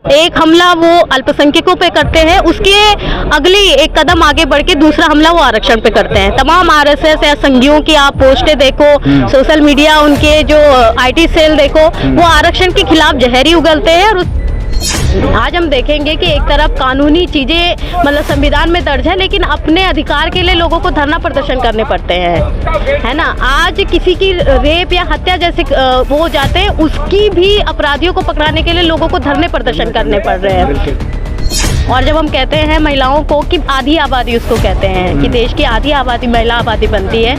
एक हमला वो अल्पसंख्यकों पे करते हैं, उसके अगली एक कदम आगे बढ़ के दूसरा हमला वो आरक्षण पे करते हैं। तमाम आरएसएस या संघियों की आप पोस्टें देखो, सोशल मीडिया उनके जो आईटी सेल देखो, वो आरक्षण के खिलाफ जहरी उगलते हैं। और आज हम देखेंगे कि एक तरफ कानूनी चीज़ें मतलब संविधान में दर्ज है, लेकिन अपने अधिकार के लिए लोगों को धरना प्रदर्शन करने पड़ते हैं, है ना। आज किसी की रेप या हत्या जैसे वो हो जाते हैं, उसकी भी अपराधियों को पकड़ाने के लिए लोगों को धरने प्रदर्शन करने पड़ रहे हैं। और जब हम कहते हैं महिलाओं को कि आधी आबादी उसको कहते हैं कि देश की आधी आबादी महिला आबादी बनती है,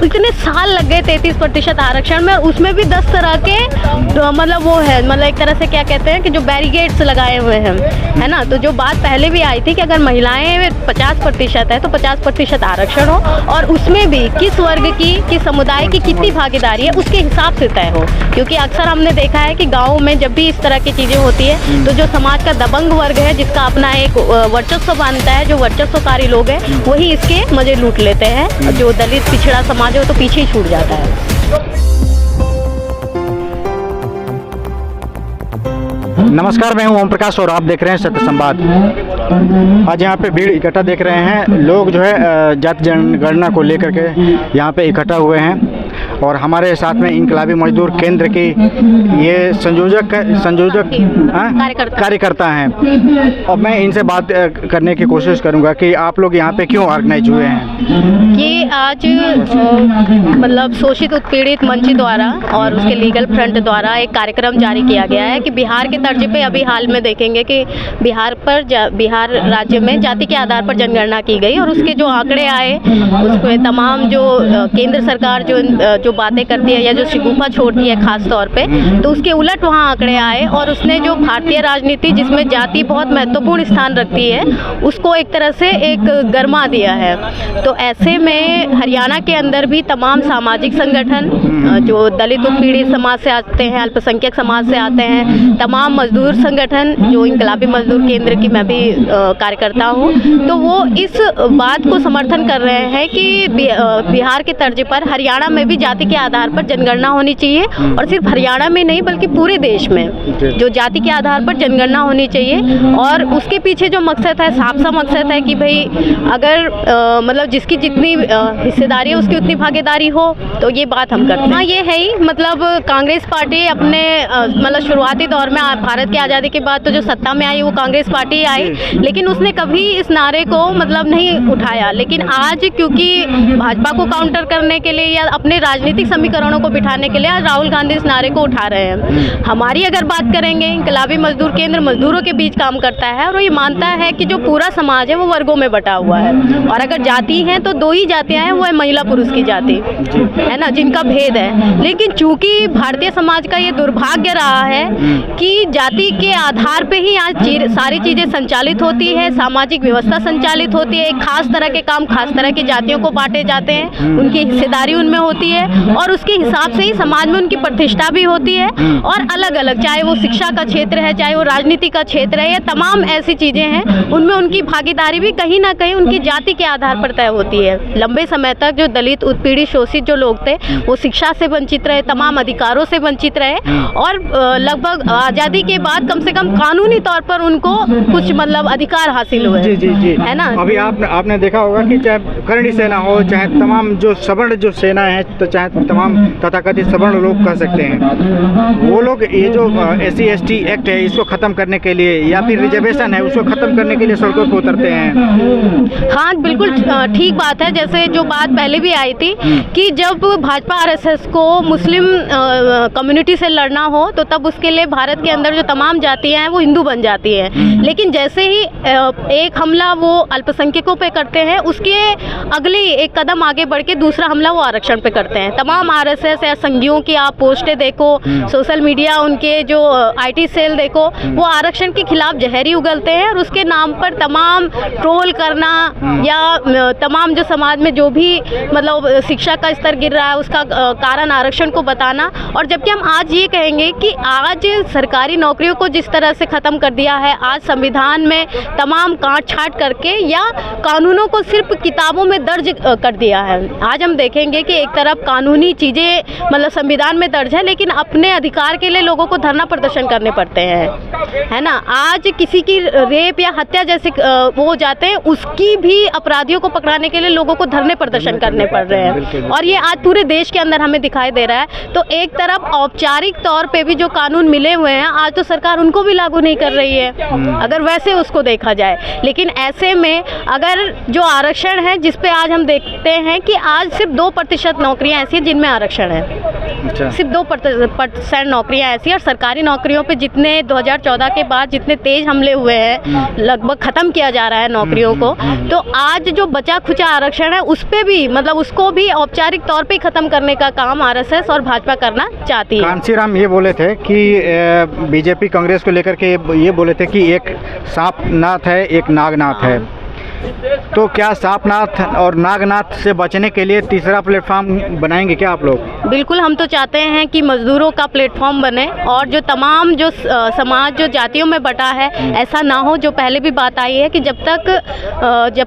इतने साल लग गए 33% आरक्षण में, उसमें भी 10 तरह के मतलब वो है, मतलब एक तरह से क्या कहते हैं कि जो बैरिगेड्स लगाए हुए हैं, है ना। तो जो बात पहले भी आई थी कि अगर महिलाएं 50% है तो 50% आरक्षण हो, और उसमें भी किस वर्ग की, किस समुदाय की कितनी भागीदारी है उसके हिसाब से तय हो। क्योंकि अक्सर हमने देखा है कि गाँव में जब भी इस तरह की चीज़ें होती है तो जो समाज का दबंग वर्ग है, जिसका अपना एक वर्चस्व बनता है, जो वर्चस्वकारी लोग हैं, वही इसके मजे लूट लेते हैं। जो दलित पिछड़ा समाज है वो तो पीछे ही छूट जाता है। नमस्कार, मैं हूं ओम प्रकाश और आप देख रहे हैं सत्य संवाद। आज यहाँ पे भीड़ इकट्ठा देख रहे हैं। लोग जो है जाति जनगणना को लेकर के यहाँ पे इकट्ठा हुए हैं, और हमारे साथ में इनकलाबी मजदूर केंद्र की ये संयोजक कार्यकर्ता हैं, और मैं इनसे बात करने की कोशिश करूंगा कि आप लोग यहाँ पे क्यों ऑर्गेनाइज हुए हैं। कि आज मतलब शोषित उत्पीड़ित मंच द्वारा और उसके लीगल फ्रंट द्वारा एक कार्यक्रम जारी किया गया है कि बिहार के तर्ज पे अभी हाल में देखेंगे कि बिहार राज्य में जाति के आधार पर जनगणना की गई, और उसके जो आंकड़े आए उसमें तमाम जो केंद्र सरकार जो बातें करती है या जो शिगुफा छोड़ती है खास तौर पे, तो उसके उलट वहाँ आंकड़े आए। और उसने जो भारतीय राजनीति जिसमें जाति बहुत महत्वपूर्ण स्थान रखती है, उसको एक तरह से एक गरमा दिया है। तो ऐसे में हरियाणा के अंदर भी तमाम सामाजिक संगठन जो दलित उत्पीड़ित समाज से आते हैं, अल्पसंख्यक समाज से आते हैं, तमाम मजदूर संगठन, जो इनकलाबी मजदूर केंद्र की मैं भी कार्यकर्ता हूँ, तो वो इस बात को समर्थन कर रहे हैं कि बिहार के तर्ज पर हरियाणा में भी जाति के आधार पर जनगणना होनी चाहिए। और सिर्फ हरियाणा में नहीं बल्कि पूरे देश में जो जाति के आधार पर जनगणना होनी चाहिए। और उसके पीछे जो मकसद है, साफ सा मकसद है कि भाई अगर मतलब जिसकी जितनी हिस्सेदारी है उसकी उतनी भागीदारी हो, तो ये बात हम करते हैं। हाँ, ये है ही। मतलब कांग्रेस पार्टी अपने मतलब शुरुआती दौर में भारत की आज़ादी के बाद तो जो सत्ता में आई वो कांग्रेस पार्टी आई, लेकिन उसने कभी इस नारे को मतलब नहीं उठाया। लेकिन आज क्योंकि भाजपा को काउंटर करने के लिए या अपने राजनीतिक समीकरणों को बिठाने के लिए आज राहुल गांधी इस नारे को उठा रहे हैं। हमारी अगर बात करेंगे, इनकलाबी मजदूर केंद्र मजदूरों के बीच काम करता है, और ये मानता है कि जो पूरा समाज है वो वर्गों में बटा हुआ है, और अगर जाति है तो दो ही जातियां हैं, वो है महिला पुरुष की जाति, है ना, जिनका भेद है। लेकिन चूंकि भारतीय समाज का ये दुर्भाग्य रहा है कि जाति के आधार पे ही आज सारी चीज़ें संचालित होती है, सामाजिक व्यवस्था संचालित होती है। एक खास तरह के काम खास तरह की जातियों को बांटे जाते हैं, उनकी हिस्सेदारी उनमें होती है, और उसके हिसाब से ही समाज में उनकी प्रतिष्ठा भी होती है। और अलग अलग, चाहे वो शिक्षा का क्षेत्र है, चाहे वो राजनीति का क्षेत्र है, या तमाम ऐसी चीज़ें हैं, उनमें उनकी भागीदारी भी कहीं ना कहीं उनकी जाति के आधार पर तय होती है। लंबे समय तक जो दलित उत्पीड़ित शोषित जो लोग थे वो शिक्षा से वंचित रहे, तमाम अधिकारों से वंचित रहे, और लगभग आज़ादी के बाद कम से कम कानूनी तौर पर उनको कुछ मतलब अधिकार हासिल हुए। जी, है ना। अभी आपने देखा होगा कि चाहे करणी सेना हो, चाहे तमाम जो सवर्ण जो सेना है, तो चाहे तमाम तथाकथित सवर्ण लोग कह सकते हैं, वो लोग ये जो SC/ST एक्ट है इसको खत्म करने के लिए, या फिर रिजर्वेशन है उसको खत्म करने के लिए सड़कों पर उतरते हैं। हाँ, बिल्कुल ठीक बात है। जैसे जो बात पहले भी आई थी कि जब भाजपा RSS को मुस्लिम कम्युनिटी से लड़ना हो तो तब उसके लिए भारत के अंदर जो तमाम जातियां हैं वो हिंदू बन जाती हैं। लेकिन जैसे ही एक हमला वो अल्पसंख्यकों पे करते हैं, उसके अगली एक कदम आगे बढ़ के दूसरा हमला वो आरक्षण पे करते हैं। तमाम RSS या संघियों की आप पोस्टें देखो, सोशल मीडिया उनके जो IT सेल देखो, वो आरक्षण के खिलाफ जहरी उगलते हैं, और उसके नाम पर तमाम ट्रोल करना या तमाम जो समाज में जो भी मतलब शिक्षा का स्तर गिर रहा है उसका कारण आरक्षण को बताना। और जबकि हम आज ये कहेंगे कि आज सरकारी नौकरियों को जिस तरह से ख़त्म कर दिया है, आज संविधान में तमाम काट छाट करके या कानूनों को सिर्फ किताबों में दर्ज कर दिया है। आज हम देखेंगे कि एक तरफ कानून कानूनी चीज़ें मतलब संविधान में दर्ज है, लेकिन अपने अधिकार के लिए लोगों को धरना प्रदर्शन करने पड़ते हैं, है ना। आज किसी की रेप या हत्या जैसे वो हो जाते हैं, उसकी भी अपराधियों को पकड़ाने के लिए लोगों को धरने प्रदर्शन करने पड़ रहे हैं, और ये आज पूरे देश के अंदर हमें दिखाई दे रहा है। तो एक तरफ औपचारिक तौर पे भी जो कानून मिले हुए हैं, आज तो सरकार उनको भी लागू नहीं कर रही है, अगर वैसे उसको देखा जाए। लेकिन ऐसे में अगर जो आरक्षण है, जिस पे आज हम देखते हैं कि आज सिर्फ 2% नौकरियां ऐसी हैं जिनमें आरक्षण है। अच्छा। सिर्फ 2% नौकरियां ऐसी, और सरकारी नौकरियों पे जितने 2014 के बाद जितने तेज हमले हुए हैं, लगभग ख़त्म किया जा रहा है नौकरियों को। तो आज जो बचा खुचा आरक्षण है, उस पे भी मतलब उसको भी औपचारिक तौर पे ख़त्म करने का काम आरएसएस और भाजपा करना चाहती है। कांशीराम ये बोले थे कि बीजेपी कांग्रेस को लेकर के ये बोले थे कि एक सांपनाथ है, एक नागनाथ है। तो क्या सांपनाथ और नागनाथ से बचने के लिए तीसरा प्लेटफॉर्म बनाएंगे क्या आप लोग? बिल्कुल, हम तो चाहते हैं कि मजदूरों का प्लेटफॉर्म बने, और जो तमाम जो समाज जो जातियों में बटा है, ऐसा ना हो। जो पहले भी बात आई है कि जब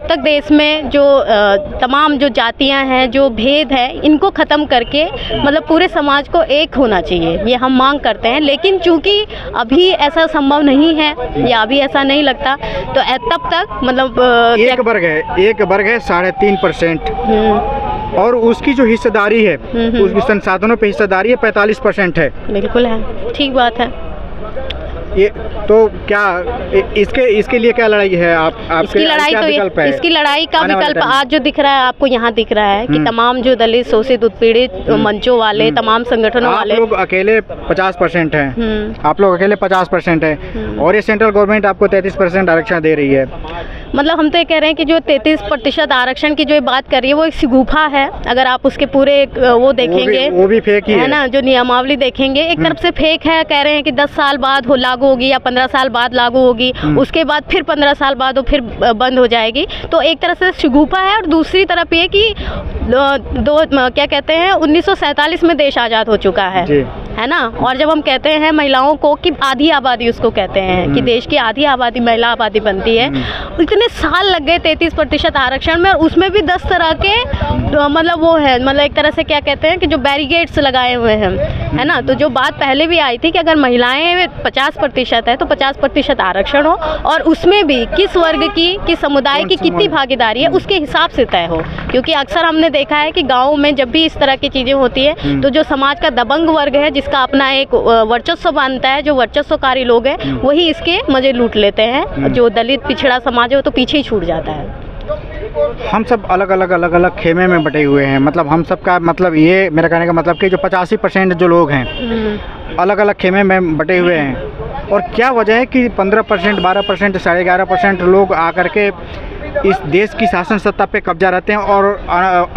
तक देश में जो तमाम जो जातियां हैं, जो भेद है, इनको ख़त्म करके मतलब पूरे समाज को एक होना चाहिए, ये हम मांग करते हैं। लेकिन चूँकि अभी ऐसा संभव नहीं है या अभी ऐसा नहीं लगता, तो तब तक मतलब एक वर्ग है 3.5%, और उसकी जो हिस्सेदारी है, उसकी संसाधनों पे हिस्सेदारी है 45% है। बिल्कुल है, ठीक बात है। ये तो क्या इसके लिए क्या लड़ाई है? आपके इसकी लड़ाई तो इसकी लड़ाई का विकल्प आज जो दिख रहा है, आपको यहाँ दिख रहा है कि तमाम जो दलित, शोषित, उत्पीड़ित मंचों वाले, तमाम संगठनों वाले, आप लोग अकेले 50% हैं, आप लोग अकेले 50% हैं, और ये सेंट्रल गवर्नमेंट आपको 33% आरक्षण दे रही है। मतलब हम तो ये कह रहे हैं कि जो 33% आरक्षण की जो ये बात कर रही है, वो एक शिगुफा है। अगर आप उसके पूरे वो देखेंगे, वो भी फेक ही है ना। जो नियमावली देखेंगे, एक तरफ से फेक है, कह रहे हैं कि 10 साल बाद हो लागू होगी या 15 साल बाद लागू होगी, उसके बाद फिर 15 साल बाद वो फिर बंद हो जाएगी। तो एक तरफ से शिगुफा है, और दूसरी तरफ ये कि क्या कहते हैं, 1947 में देश आज़ाद हो चुका है ना। और जब हम कहते हैं महिलाओं को कि आधी आबादी उसको कहते हैं कि देश की आधी आबादी महिला आबादी बनती है, इतने साल लग गए 33% आरक्षण में, और उसमें भी 10 तरह के मतलब वो है, मतलब एक तरह से क्या कहते हैं कि जो बैरिगेड्स लगाए हुए हैं, है ना। तो जो बात पहले भी आई थी कि अगर महिलाएं 50% है तो 50% आरक्षण हो, और उसमें भी किस वर्ग की, किस समुदाय की कितनी भागीदारी है, उसके हिसाब से तय हो। क्योंकि अक्सर हमने देखा है कि गाँव में जब भी इस तरह की चीज़ें होती है, तो जो समाज का दबंग वर्ग है, जिसका अपना एक वर्चस्व मानता है, जो वर्चस्वकारी लोग हैं, वही इसके मजे लूट लेते हैं। जो दलित पिछड़ा समाज है, वो तो पीछे ही छूट जाता है। हम सब अलग अलग खेमे में बटे हुए हैं। मतलब हम सब का मतलब ये मेरा कहने का मतलब कि जो 85% जो लोग हैं, अलग अलग खेमे में बटे हुए हैं। और क्या वजह है कि 15%, 12%, 11.5% लोग आकर के इस देश की शासन सत्ता पे कब्जा रहते हैं, और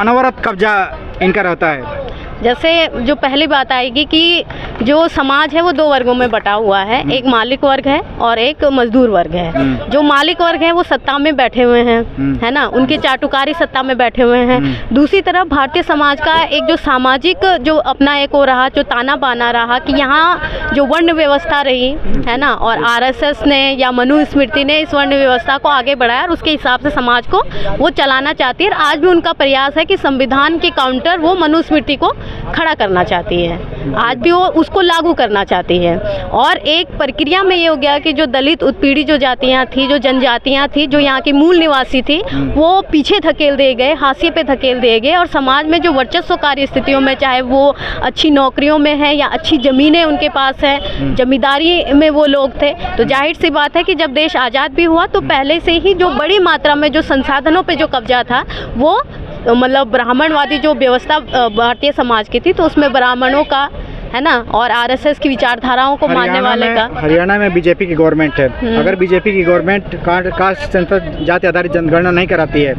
अनवरत कब्जा इनका रहता है। जैसे जो पहली बात आएगी कि जो समाज है वो 2 वर्गों में बटा हुआ है, एक मालिक वर्ग है और एक मजदूर वर्ग है। जो मालिक वर्ग है वो सत्ता में बैठे हुए हैं, है ना, उनके चाटुकारी सत्ता में बैठे हुए हैं। दूसरी तरफ भारतीय समाज का एक जो सामाजिक जो अपना एक हो रहा, जो ताना बाना रहा कि यहाँ जो वर्ण व्यवस्था रही, है ना, और आरएसएस ने या मनुस्मृति ने इस वर्ण व्यवस्था को आगे बढ़ाया, और उसके हिसाब से समाज को वो चलाना चाहती है। आज भी उनका प्रयास है कि संविधान के काउंटर वो मनुस्मृति को खड़ा करना चाहती है, आज भी वो उसको लागू करना चाहती है। और एक प्रक्रिया में ये हो गया कि जो दलित, उत्पीड़ित जो जातियाँ थी, जो जनजातियाँ थी, जो यहाँ की मूल निवासी थी, वो पीछे धकेल दिए गए, हाशिए पे धकेल दिए गए। और समाज में जो वर्चस्वकारी स्थितियों में, चाहे वो अच्छी नौकरियों में है या अच्छी ज़मीनें उनके पास है, जमींदारी में वो लोग थे, तो जाहिर सी बात है कि जब देश आज़ाद भी हुआ तो पहले से ही जो बड़ी मात्रा में जो संसाधनों पे जो कब्जा था, वो मतलब ब्राह्मणवादी जो व्यवस्था भारतीय समाज की थी, तो उसमें ब्राह्मणों का, है ना, और आरएसएस की विचारधाराओं को मानने वाले का। हरियाणा में बीजेपी की गवर्नमेंट है। अगर बीजेपी की गवर्नमेंट कास्ट सेंसस जाति आधारित जनगणना नहीं कराती है,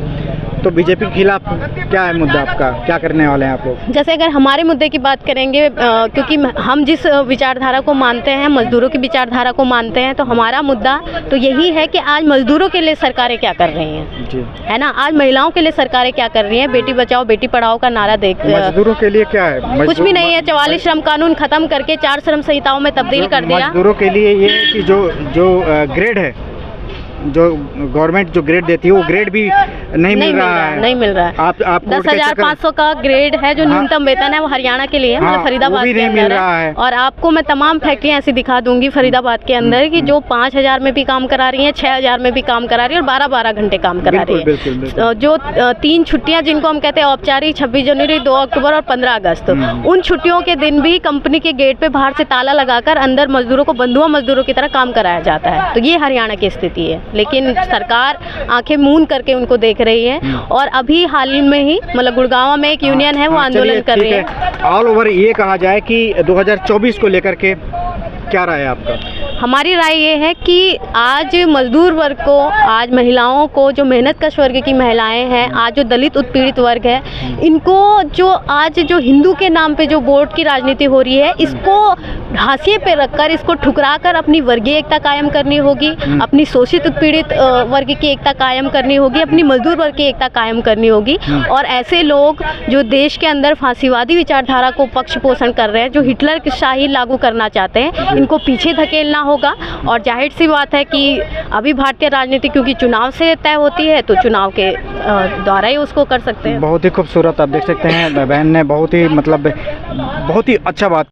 तो बीजेपी के खिलाफ क्या है मुद्दा आपका? क्या करने वाले हैं आप लोग? जैसे अगर हमारे मुद्दे की बात करेंगे, क्योंकि हम जिस विचारधारा को मानते हैं, मजदूरों की विचारधारा को मानते हैं, तो हमारा मुद्दा तो यही है कि आज मजदूरों के लिए सरकारें क्या कर रही हैं जी, है ना। आज महिलाओं के लिए सरकारें क्या कर रही हैं? बेटी बचाओ बेटी पढ़ाओ का नारा देख, मजदूरों के लिए क्या है? कुछ भी नहीं है। 44 श्रम कानून खत्म करके 4 श्रम संहिताओं में तब्दील कर दिया। मजदूरों के लिए ये कि जो ग्रेड है, जो गवर्नमेंट जो ग्रेड देती है, वो ग्रेड भी नहीं मिल रहा है। नहीं मिल रहा है। आप 10,500 का ग्रेड है जो न्यूनतम वेतन है, वो हरियाणा के लिए, मतलब फरीदाबाद भी के नहीं मिल अंदर रहा है। और आपको मैं तमाम फैक्ट्रियां ऐसी दिखा दूंगी फरीदाबाद के अंदर कि जो 5,000 में भी काम करा रही हैं, 6,000 में भी काम करा रही है और 12-12 घंटे काम करा रही है। बिल्कुल। जो 3 छुट्टियां जिनको हम कहते हैं औपचारिक, 26 जनवरी, 2 अक्टूबर और 15 अगस्त, उन छुट्टियों के दिन भी कंपनी के गेट पे बाहर से ताला लगाकर अंदर मजदूरों को बंधुआ मजदूरों की तरह काम कराया जाता है। तो ये हरियाणा की स्थिति है, लेकिन सरकार आंखें मूंद करके उनको देख रही है। और अभी हाल में ही मतलब गुड़गांव में एक यूनियन है, वो आंदोलन कर रही है। ऑल ओवर ये कहा जाए कि 2024 को लेकर के क्या राय है आपका? हमारी राय ये है कि आज मजदूर वर्ग को, आज महिलाओं को, जो मेहनत कश वर्ग की महिलाएं हैं, आज जो दलित उत्पीड़ित वर्ग है, इनको जो आज जो हिंदू के नाम पे जो वोट की राजनीति हो रही है, इसको हाशिए पे रखकर, इसको ठुकरा कर अपनी वर्गीय एकता कायम करनी होगी, अपनी शोषित उत्पीड़ित वर्ग की एकता कायम करनी होगी, अपनी मजदूर वर्ग की एकता कायम करनी होगी। और ऐसे लोग जो देश के अंदर फांसीवादी विचारधारा को पक्ष पोषण कर रहे हैं, जो हिटलर की शाही लागू करना चाहते हैं, इनको पीछे धकेलना होगा। और जाहिर सी बात है कि अभी भारतीय राजनीति क्योंकि चुनाव से तय होती है, तो चुनाव के द्वारा ही उसको कर सकते हैं। बहुत ही खूबसूरत आप देख सकते हैं, बहन ने बहुत ही मतलब बहुत ही अच्छा बात